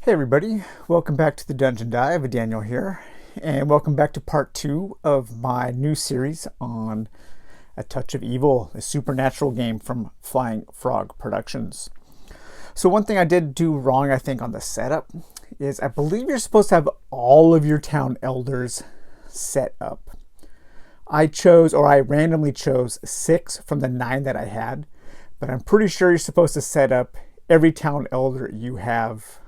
Hey everybody, welcome back to the Dungeon Dive. Daniel here, and welcome back to part 2 of my new series on A Touch of Evil, a supernatural game from Flying Frog Productions. So one thing I did do wrong, I think, on the setup is I believe you're supposed to have all of your town elders set up. I randomly chose 6 from the 9 that I had, but I'm pretty sure you're supposed to set up every town elder you have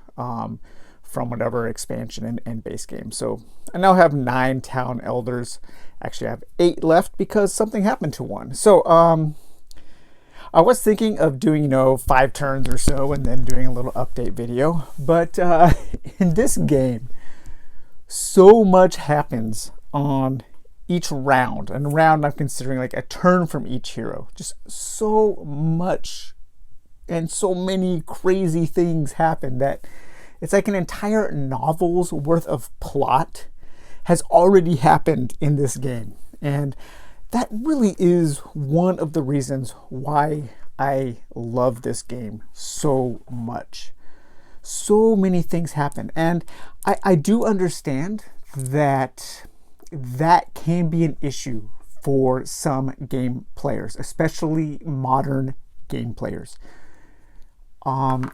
from whatever expansion and base game. So I now have 9 town elders. Actually, I have 8 left because something happened to one. So I was thinking of doing 5 turns or so and then doing a little update video. But in this game, so much happens on each round. And round, I'm considering like a turn from each hero. Just so much and so many crazy things happen that it's like an entire novel's worth of plot has already happened in this game. And that really is one of the reasons why I love this game so much. So many things happen. And I do understand that that can be an issue for some game players, especially modern game players.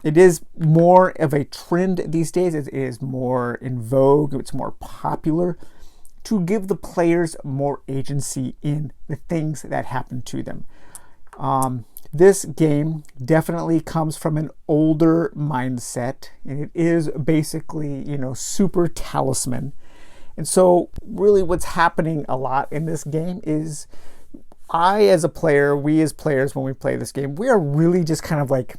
It is more of a trend these days. It is more in vogue. It's more popular to give the players more agency in the things that happen to them. This game definitely comes from an older mindset, and it is basically, super talisman. And so really what's happening a lot in this game is we as players, when we play this game, we are really just kind of like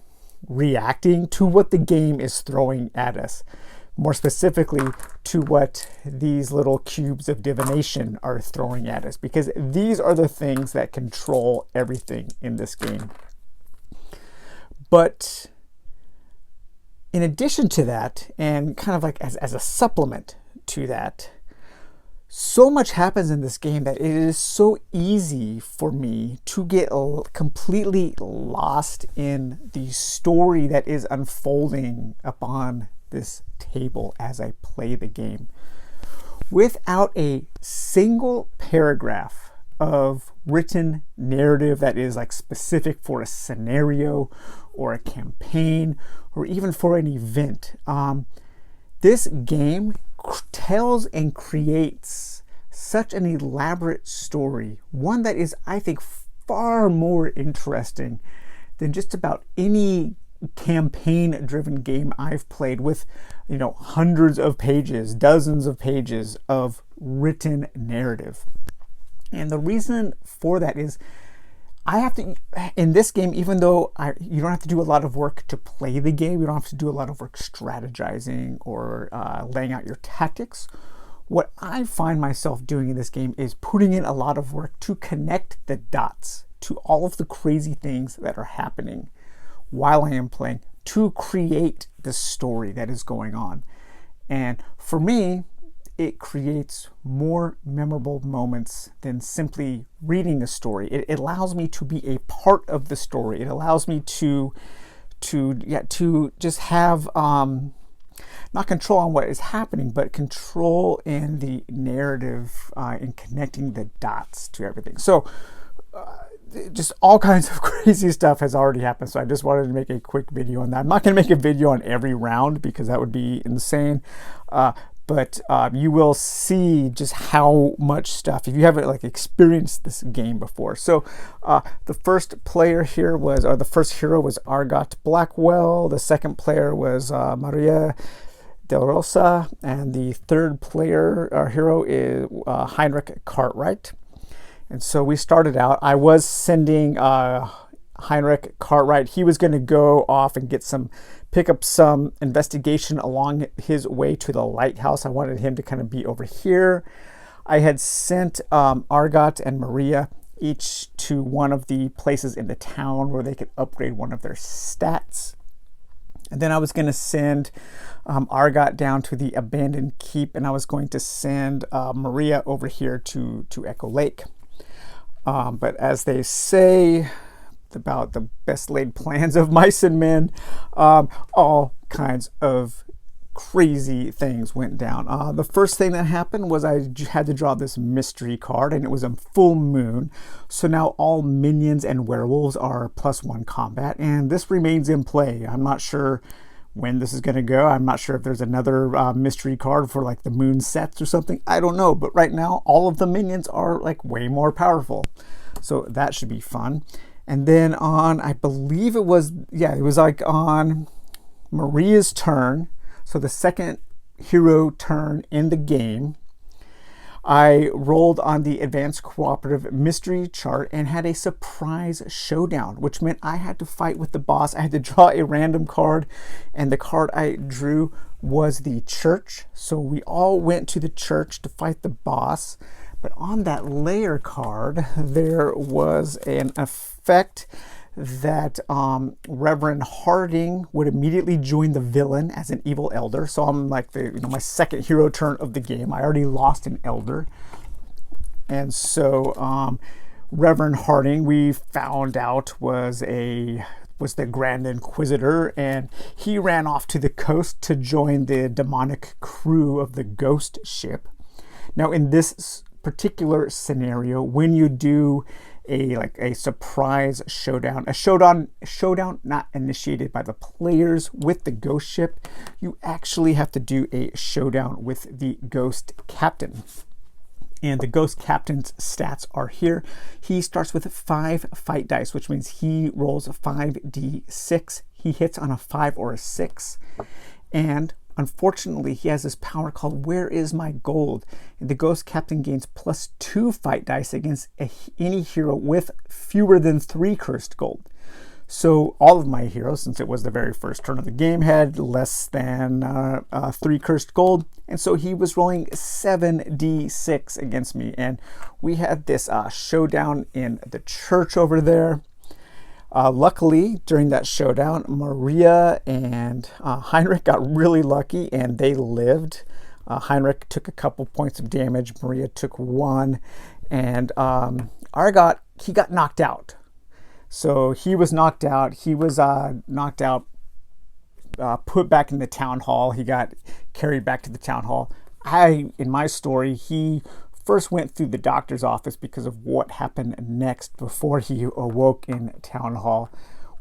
reacting to what the game is throwing at us. More specifically, to what these little cubes of divination are throwing at us, because these are the things that control everything in this game. But in addition to that, and kind of like as a supplement to that, so much happens in this game that it is so easy for me to get completely lost in the story that is unfolding upon this table as I play the game. Without a single paragraph of written narrative that is like specific for a scenario or a campaign or even for an event, this game tells and creates such an elaborate story, one that is, I think, far more interesting than just about any campaign-driven game I've played with, hundreds of pages, dozens of pages of written narrative. And the reason for that is I have to, in this game, even though you don't have to do a lot of work to play the game, you don't have to do a lot of work strategizing or laying out your tactics. What I find myself doing in this game is putting in a lot of work to connect the dots to all of the crazy things that are happening while I am playing to create the story that is going on. And for me, it creates more memorable moments than simply reading a story. It allows me to be a part of the story. It allows me to just have not control on what is happening, but control in the narrative in connecting the dots to everything. So just all kinds of crazy stuff has already happened. So I just wanted to make a quick video on that. I'm not going to make a video on every round because that would be insane. But you will see just how much stuff, if you haven't experienced this game before. So the first hero was Argot Blackwell. The second player was Maria Del Rosa, and the third hero is Heinrich Cartwright. And so we started out. I was sending Heinrich Cartwright. He was going to go off and pick up some investigation along his way to the lighthouse. I wanted him to kind of be over here. I had sent Argot and Maria each to one of the places in the town where they could upgrade one of their stats. And then I was going to send Argot down to the abandoned keep, and I was going to send Maria over here to Echo Lake. But as they say about the best laid plans of mice and men, all kinds of crazy things went down. The first thing that happened was I had to draw this mystery card, and it was a full moon. So now all minions and werewolves are +1 combat, and this remains in play. I'm not sure when this is going to go. I'm not sure if there's another mystery card for like the moon sets or something. I don't know, but right now all of the minions are like way more powerful. So that should be fun. And then on, I believe it was like on Maria's turn, so the second hero turn in the game, I rolled on the advanced cooperative mystery chart and had a surprise showdown, which meant I had to fight with the boss. I had to draw a random card, and the card I drew was the church. So we all went to the church to fight the boss. But on that layer card, there was an effect that Reverend Harding would immediately join the villain as an evil elder. So I'm like my second hero turn of the game. I already lost an elder. And so Reverend Harding, we found out was the Grand Inquisitor, and he ran off to the coast to join the demonic crew of the ghost ship. Now in this particular scenario, when you do a surprise showdown, a showdown not initiated by the players with the ghost ship, you actually have to do a showdown with the ghost captain. And the ghost captain's stats are here. He starts with 5 fight dice, which means he rolls 5d6. He hits on a 5 or a 6. And unfortunately, he has this power called Where is my gold? And the ghost captain gains +2 fight dice against any hero with fewer than 3 cursed gold. So all of my heroes, since it was the very first turn of the game, had less than 3 cursed gold. And so he was rolling 7d6 against me. And we had this showdown in the church over there. Luckily, during that showdown, Maria and Heinrich got really lucky, and they lived. Heinrich took a couple points of damage. Maria took 1. And Argot, he got knocked out. So he was knocked out. He was knocked out, put back in the town hall. He got carried back to the town hall. In my story, he first went through the doctor's office because of what happened next before he awoke in town hall.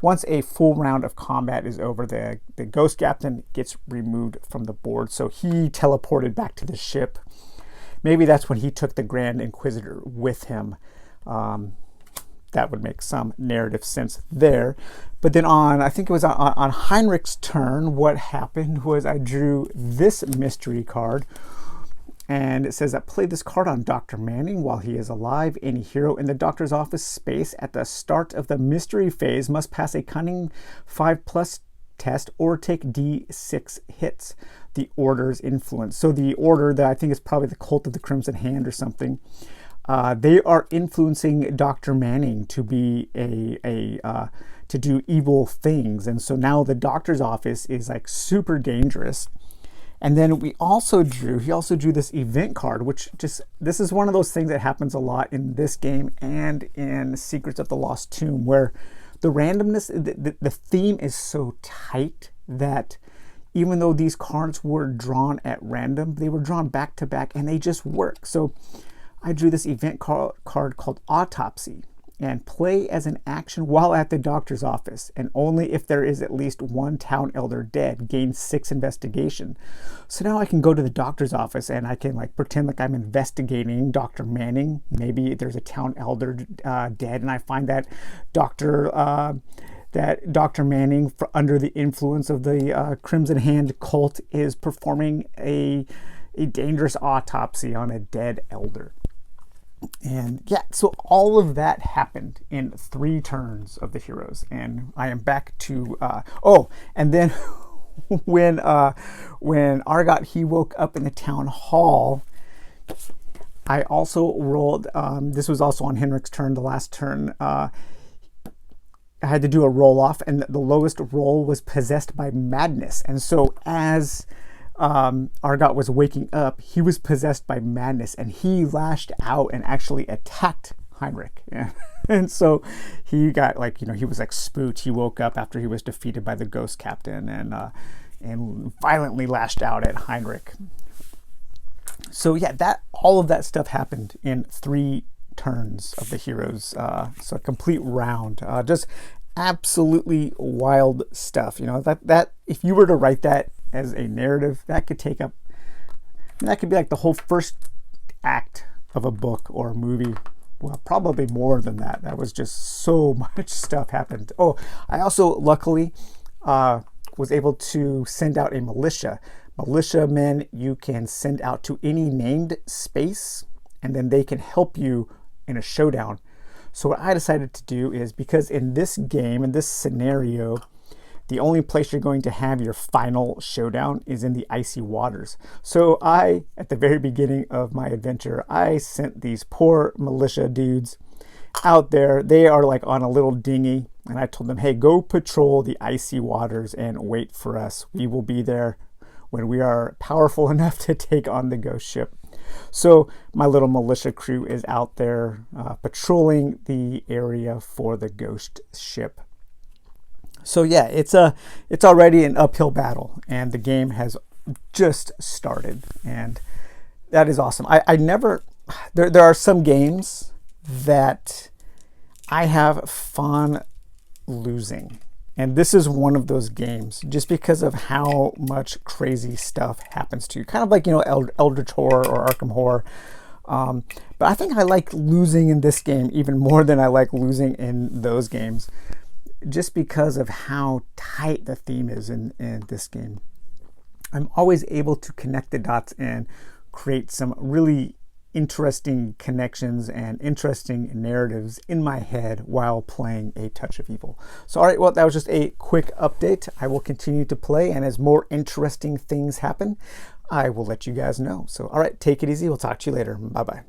Once a full round of combat is over, the ghost captain gets removed from the board. So he teleported back to the ship. Maybe that's when he took the Grand Inquisitor with him. That would make some narrative sense there. But then I think it was on Heinrich's turn, what happened was I drew this mystery card. And it says that play this card on Dr. Manning while he is alive. Any hero in the doctor's office space at the start of the mystery phase must pass a cunning 5+ test or take d6 hits. The Order's influence. So the Order, that I think is probably the Cult of the Crimson Hand or something, they are influencing Dr. Manning to be to do evil things. And so now the doctor's office is like super dangerous. And then he also drew this event card, which this is one of those things that happens a lot in this game and in Secrets of the Lost Tomb, where the randomness, the theme is so tight that even though these cards were drawn at random, they were drawn back to back and they just work. So I drew this event card called Autopsy, and play as an action while at the doctor's office, and only if there is at least 1 town elder dead, gain 6 investigation. So now I can go to the doctor's office and I can like pretend like I'm investigating Dr. Manning. Maybe there's a town elder dead, and I find that Dr. Manning, under the influence of the Crimson Hand cult, is performing a dangerous autopsy on a dead elder. And yeah, so all of that happened in 3 turns of the heroes, and I am back to and then when Argot, he woke up in the town hall, I also rolled, this was also on Henrik's turn, the last turn, I had to do a roll off, and the lowest roll was possessed by madness. And so as Argot was waking up, he was possessed by madness, and he lashed out and actually attacked Heinrich. Yeah. And so he got he was like spooked. He woke up after he was defeated by the ghost captain, and and violently lashed out at Heinrich. So yeah, all of that stuff happened in 3 turns of the heroes. So a complete round. Just absolutely wild stuff. You know, that if you were to write that as a narrative, that could take up, that could be like the whole first act of a book or a movie. Well, probably more than that. That was just so much stuff happened. Oh, I also luckily was able to send out a militia. Militiamen you can send out to any named space, and then they can help you in a showdown. So what I decided to do is, because in this game, in this scenario, the only place you're going to have your final showdown is in the icy waters. So at the very beginning of my adventure, I sent these poor militia dudes out there. They are like on a little dinghy, and I told them, hey, go patrol the icy waters and wait for us. We will be there when we are powerful enough to take on the ghost ship. So my little militia crew is out there patrolling the area for the ghost ship. So yeah, it's already an uphill battle, and the game has just started, and that is awesome. There are some games that I have fun losing, and this is one of those games, just because of how much crazy stuff happens to you. Kind of like, you know, Eldritch Horror or Arkham Horror. But I think I like losing in this game even more than I like losing in those games, just because of how tight the theme is in this game. I'm always able to connect the dots and create some really interesting connections and interesting narratives in my head while playing A Touch of Evil. So all right, well, that was just a quick update. I will continue to play, and as more interesting things happen, I will let you guys know. So all right, take it easy. We'll talk to you later. Bye-bye.